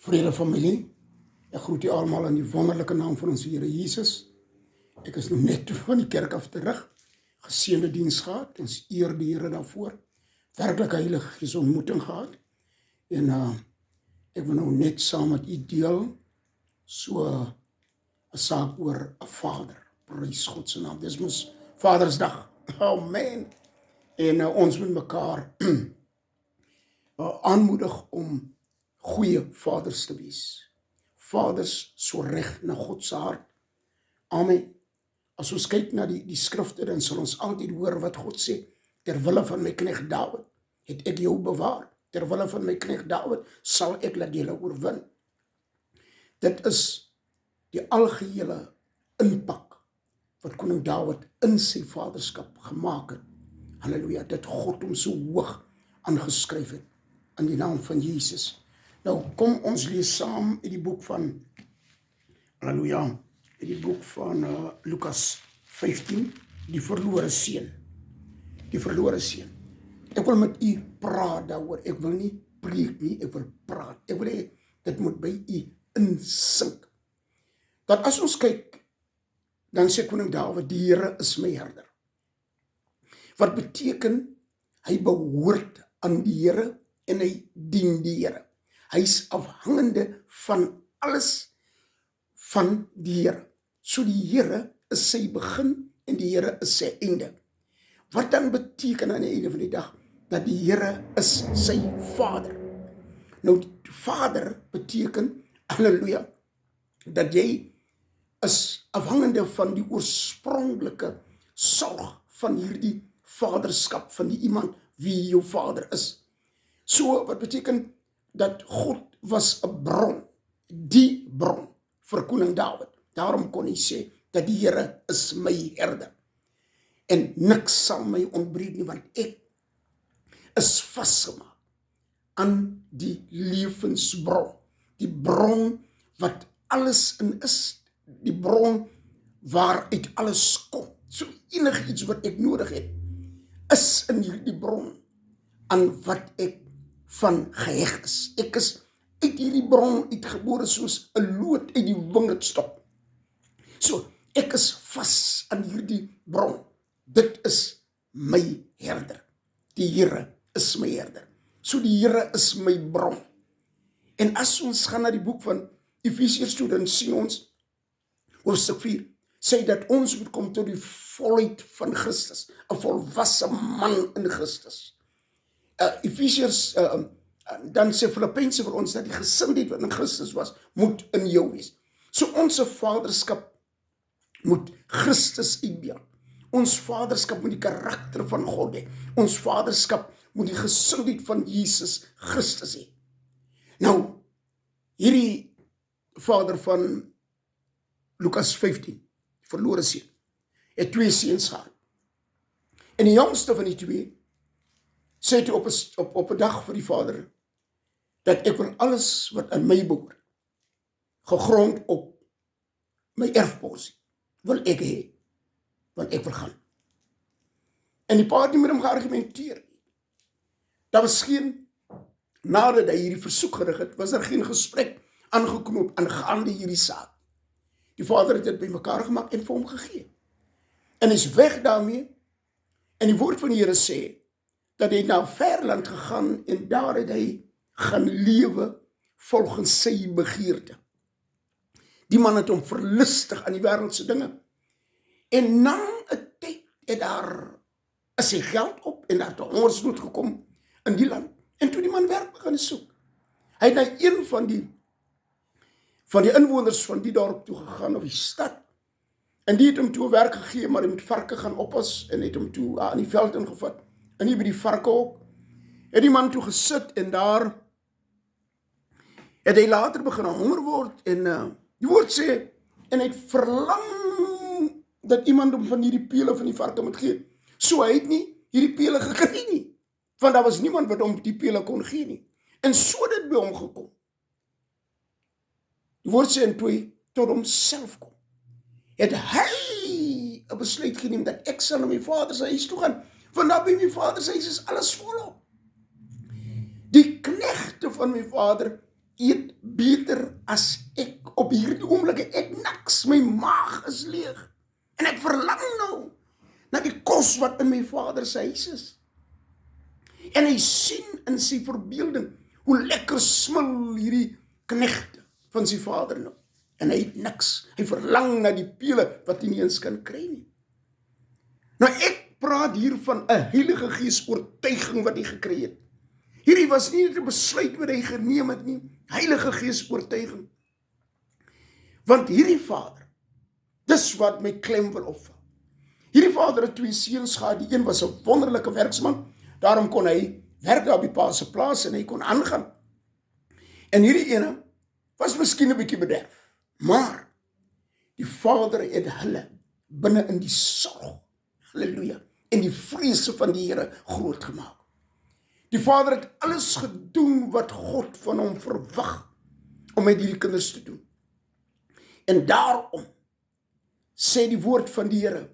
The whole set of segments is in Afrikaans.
Vrede familie, ek groet u allemaal in die wonderlike naam van ons Here Jesus. Ek is nou net van die kerk af terug, geseënde diens gehad, ons eer die Here daarvoor, werklik Heilige Gees ontmoeting gehad, en ek wil nou net saam met u deel, so 'n saak oor 'n vader, prys God se naam, dis mos Vadersdag, oh man, en ons moet mekaar aanmoedig om goeie vaders te wees. Vaders so reg na God se hart. Amen. As ons kyk na die skrifte, dan sal ons altyd hoor wat God sê, ter wille van my knegt Dawid, het ek jou bewaar. Ter wille van my knegt Dawid, sal ek laat julle oorwin. Dit is die algehele inpak, wat koning Dawid in sy vaderskap gemaak het. Halleluja, dat God hom so hoog aangeskryf het, in die naam van Jesus. Nou, kom ons lees saam in die boek van, halleluja, in die boek van Lukas 15, die verlore seun. Die verlore seun. Ek wil met u praat daaroor, ek wil nie preek nie, ek wil praat. Ek wil hê, dit moet by u insink. Dat as ons kyk, dan sê koning Dawid, die Here is my herder. Wat beteken, hy behoort aan die Here, en hy dien die Here. Hy is afhangende van alles van die Here. So die Here is sy begin en die Here is sy einde. Wat dan beteken aan die einde van die dag? Dat die Here is sy vader. Nou, vader beteken, halleluja, dat jy is afhangende van die oorspronklike sorg van hierdie vaderskap, van die iemand wie jou vader is. So, wat beteken, dat God was 'n bron, die bron vir koning Dawid. Daarom kon hy sê, dat die Here is my herder. En niks sal my ontbreek nie, want ek is vasgemaak aan die lewensbron. Die bron wat alles in is, die bron waaruit alles kom. So enig iets wat ek nodig het, is in hierdie bron, aan wat ek van geheg is. Ek is uit hierdie bron uitgebore soos 'n loot uit die wingerdstok. So, ek is vas aan hierdie bron. Dit is my herder. Die Here is my herder. So die Here is my bron. En as ons gaan na die boek van Efesiërs toe, dan sien ons, hoofstuk 4, sê dat ons moet kom tot die volheid van Christus, 'n volwasse man in Christus. Efesiërs, dan sê Filippense vir ons, dat die gesindheid wat in Christus was, moet in jou wees. So ons vaderskap moet Christus uitbeeld. Ons vaderskap moet die karakter van God hê. Ons vaderskap moet die gesindheid van Jesus Christus hê. Nou, hierdie vader van Lukas 15, verlore seun, het 2 seuns gehad. En die jongste van die 2 sê toe op 'n dag vir die vader, dat ek wil alles wat aan my behoort, gegrond op my erfporsie, wil ek hê, want ek wil gaan. En die pa het nie met hom geargumenteer nie. Daar was geen, nadat hy hierdie versoek gerig het, was daar geen gesprek aangeknoop aangaande hierdie saak. Die vader het dit bymekaar gemaak en vir hom gegee. En is weg daarmee, en die woord van die Here sê, dat hy na 'n ver land gegaan, en daar het hy gaan lewe volgens sy begeerte. Die man het hom verlustig aan die wêreldse dinge. En na 'n tyd het daar is sy geld op, en daar het 'n hongersnood gekom in die land. En toe die man werk begin soek. Hy het na een van die inwoners van die dorp toe gegaan, of die stad, en die het hom toe werk gegee, maar hy moet varke gaan oppas, en het hom toe aan die veld ingevat, en hier by die varke ook, het die man toe gesit, en daar het hy later begin honger word, en die woord sê, en hy het verlang, dat iemand hom van hierdie pele van die varke moet gee. So hy het nie hierdie pele gekry nie, want daar was niemand wat hom die pele kon gee nie. En so het dit by hom gekom. Die woord sê, en toe hy tot homself kom, het hy 'n besluit geneem, dat ek sal na my vader se huis toe gaan, want daar by my vader se huis is alles volop. Die knegte van my vader eet beter as ek. Op hierdie oomblik het ek niks, my maag is leeg. En ek verlang nou na die kos wat in my Vader se huis is. En hy sien in sy verbeelding hoe lekker smil hierdie knegte van sy Vader nou. En hy het niks. Hy verlang na die pele wat hy nie eens kan kry nie. Nou ek praat hier van 'n Heilige Gees oortuiging wat hy gekry het. Hierdie was nie 'n besluit wat hy geneem het nie. Heilige Gees oortuiging. Want hierdie Vader, dis wat my klem wil opval. Hierdie Vader het 2 seuns gehad. Die een was 'n wonderlike werksman. Daarom kon hy werk op die pa se plaas en hy kon aangaan. En hierdie ene was miskien 'n bietjie bederf. Maar die Vader het hulle binne in die sorg, halleluja, en die vrese van die Here groot gemaak. Die Vader het alles gedoen wat God van hom verwag om met hierdie kinders te doen. En daarom sê die woord van die Here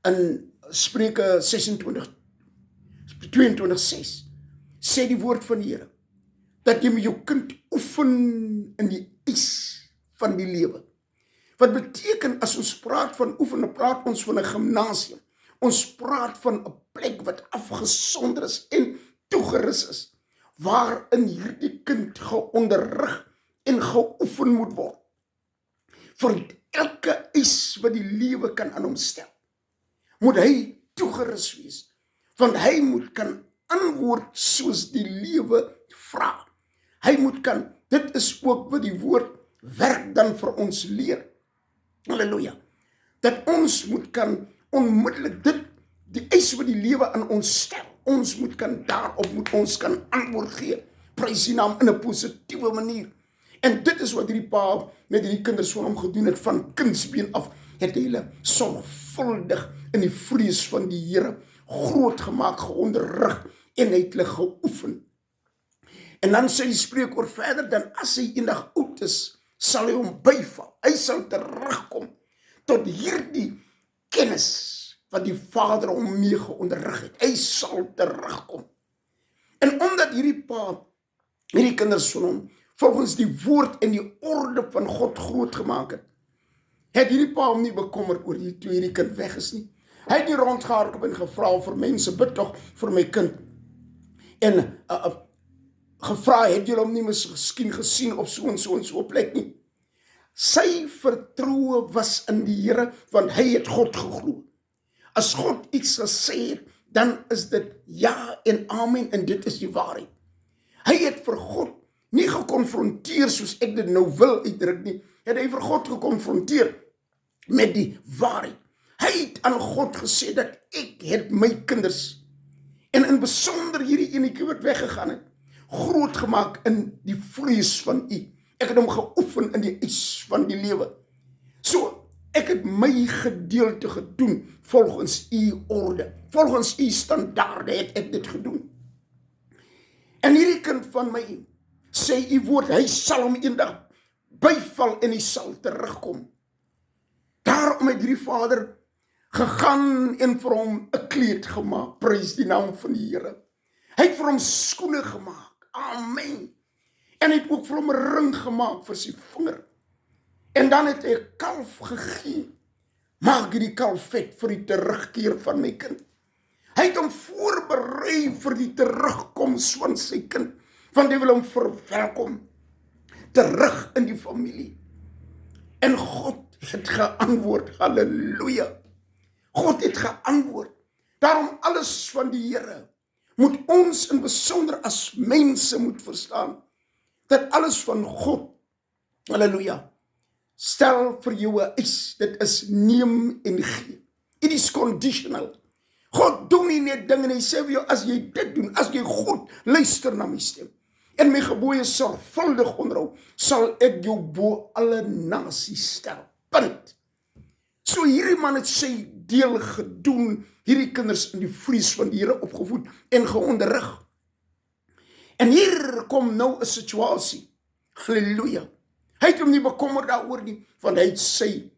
in Spreuke 22:6, sê die woord van die Here, dat jy met jou kind oefen in die ys van die lewe. Wat beteken as ons praat van oefen, praat ons van 'n gimnasium. Ons praat van 'n plek wat afgesonder is en toegerus is, waarin hierdie kind geonderrig en geoefen moet word. Vir elke eis wat die lewe kan aan hom stel, moet hy toegerus wees, want hy moet kan antwoord soos die lewe vra. Hy moet kan, dit is ook wat die woord werk dan vir ons leer. Halleluja. Dat ons moet kan onmiddellik die eis wat die lewe aan ons stel, ons moet kan daarop, moet ons kan antwoord gee. Prys die naam in 'n positiewe manier. En dit is wat hierdie pa met hierdie kinders van hom gedoen het, van kindsbeen af, het hy hulle sorgvuldig in die vrees van die Here groot gemaak, geonderrig, en hy het hulle geoefen. En dan sê die spreekwoord verder, dan as hy eendag oud is, sal hy hom byval. Hy sal terugkom tot hierdie kennis wat die Vader hom mee geonderrig het. Hy sal terugkom. En omdat hierdie pa, hierdie kinders van hom, volgens die woord en die orde van God groot gemaak het hierdie pa hom nie bekommer oor hierdie kind weg is nie. Hy het nie rondgehardloop en gevra vir mense, bid tog vir my kind. En gevra, het julle hom nie miskien gesien op so en so plek nie. Sy vertroue was in die Here, want hy het God geglo. As God iets gesê het, dan is dit ja en amen, en dit is die waarheid. Hy het vir God nie gekonfronteer soos ek dit nou wil uitdruk nie, het hy vir God gekonfronteer met die waarheid. Hy het aan God gesê dat ek het my kinders, en in besonder hierdie enetjie wat weggegaan het, groot gemaak in die vrees van U. Ek het hom geoefen in die ys van die lewe. So, ek het my gedeelte gedoen volgens U orde, volgens U standaarde het ek dit gedoen. En hierdie kind van my, sê U woord, hy sal hom eendag byval en hy sal terugkom. Daarom het hierdie Vader gegaan en vir hom 'n kleed gemaak, prys die naam van die Here. Hy het vir hom skoene gemaak, amen. En hy het ook vir hom 'n ring gemaak vir sy vinger. En dan het hy 'n kalf gegee. Maak hierdie kalf vet vir die terugkeer van my kind. Hy het hom voorberei vir die terugkoms van sy kind, want hy wil hom verwelkom terug in die familie. En God het geantwoord, halleluja. God het geantwoord. Daarom alles van die Here moet ons in besonder as mense moet verstaan, dat alles van God, halleluja, stel vir jou 'n eis, dit is neem en gee. It is conditional. God doen nie net dinge en hy sê vir jou, as jy dit doen, as jy goed luister na my stem, en my gebooie sorgvuldig onderhou, sal ek jou bo alle nasies stel. Punt. So hierdie man het sy deel gedoen, hierdie kinders in die vrees van die Here opgevoed en geonderrig. En hier kom nou 'n situasie, halleluja. Hy het hom nie bekommer daaroor nie, want hy het sy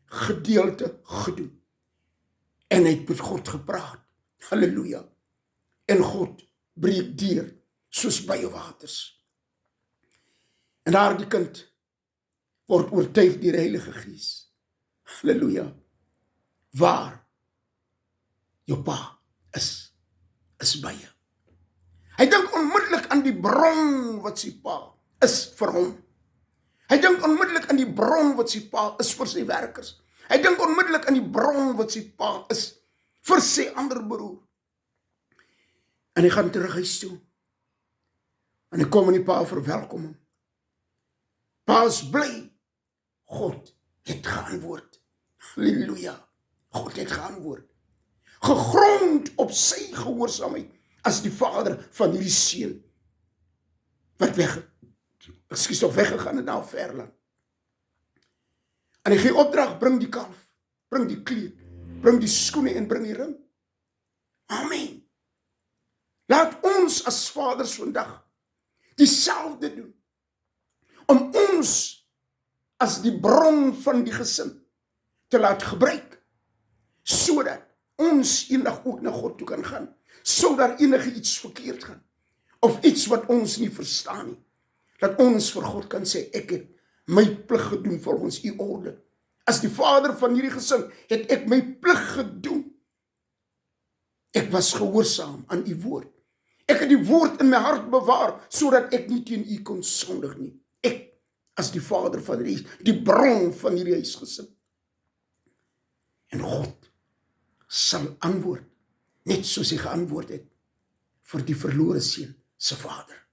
gedeelte gedoen. En hy het met God gepraat, halleluja. En God breek deur soos baie waters. En daardie kind word oortuig deur die Heilige Gees. Halleluja. Waar jou pa is by jou. Hy dink onmiddellik aan die bron wat sy pa is vir hom. Hy dink onmiddellik aan die bron wat sy pa is vir sy werkers. Hy dink onmiddellik aan die bron wat sy pa is vir sy ander broer. En hy gaan terug huis toe. En hy kom en die pa verwelkom hom. Pa is bly. God het geantwoord. Halleluja. God het geantwoord. Gegrond op sy gehoorsaamheid as die vader van hierdie seun wat weggegaan het na 'n ver land. En hy gee opdrag, bring die kalf, bring die kleed, bring die skoene en bring die ring. Amen. Laat ons as vaders vandag dieselfde doen. Om ons as die bron van die gesin te laat gebruik, sodat ons eendag ook na God toe kan gaan, sodat enige iets verkeerd gaan, of iets wat ons nie verstaan nie, dat ons vir God kan sê, ek het my plig gedoen volgens u orde. As die vader van hierdie gesin, het ek my plig gedoen. Ek was gehoorsaam aan u woord. Ek het die woord in my hart bewaar, sodat ek nie teen u kon sondig nie. Ek, as die vader van die bron van hierdie huisgesin. En God sal antwoord, net soos hy geantwoord het vir die verlore seun se vader.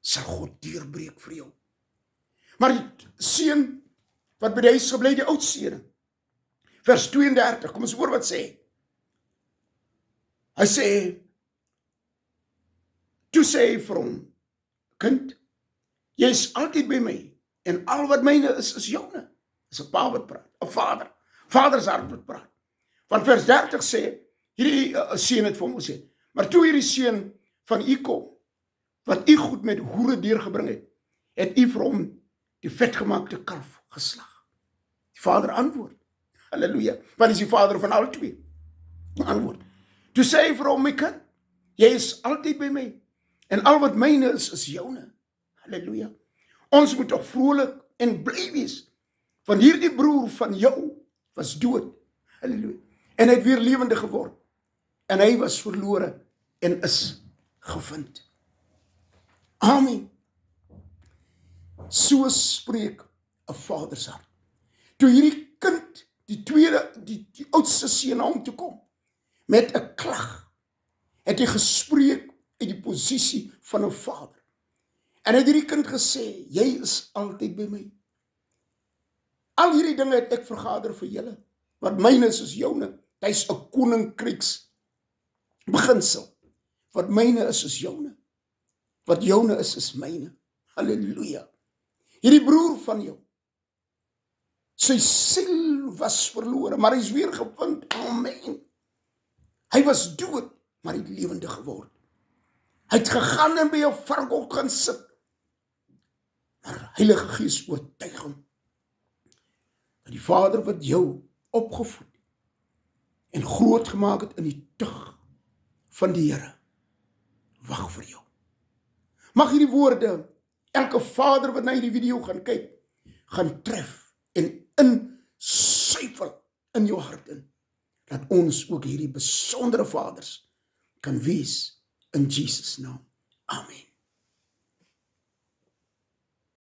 Sal God deurbreek vir jou. Maar die seun wat by die huis gebly, die oud seun, vers 32, kom ons hoor wat sê. Hy sê, toe sê hy vir hom, kind, jy is altyd by my, en al wat myne is joune. Dis 'n pa wat praat, 'n vader. Vaders hart wat praat. Want vers 30 sê, hierdie seun het vir hom gesê, maar toe hierdie seun van u kom, wat u goed met hoere deurgebring het u vir hom die vetgemaakte kalf geslag. Die vader antwoord. Halleluja. Want is die vader van al twee. Antwoord. Toe sê hy vir hom, my kind, jy is altyd by my, en al wat myne is joune. Halleluja. Ons moet toch vrolik en bly wees, want hierdie broer van jou was dood. Halleluja. En hy het weer lewendig geword. En hy was verlore en is gevind. Amen. So spreek 'n vader se hart. Toe hierdie kind, die oudste seun na hom toe kom, met 'n klag, het hy gespreek uit die posisie van 'n vader. En het hierdie kind gesê, jy is altyd by my. Al hierdie dinge het ek vergader vir julle, wat myne is joune. Dit is 'n koninkryks beginsel. Wat myne is joune. Wat joune is myne. Halleluja. Hierdie broer van jou, sy siel was verlore, maar hy is weer gevind. Amen. Hy was dood, maar hy het lewendig geword. Hy het gegaan en by 'n varkhok gaan sit. Maar Heilige Gees oortuig hom dat die Vader wat jou opgevoed en groot gemaak het in die tug van die Here, wag vir jou. Mag hierdie woorde elke vader wat na hierdie video gaan kyk, gaan tref en insuivel in jou hart in, dat ons ook hierdie besondere vaders kan wees in Jesus naam. Amen.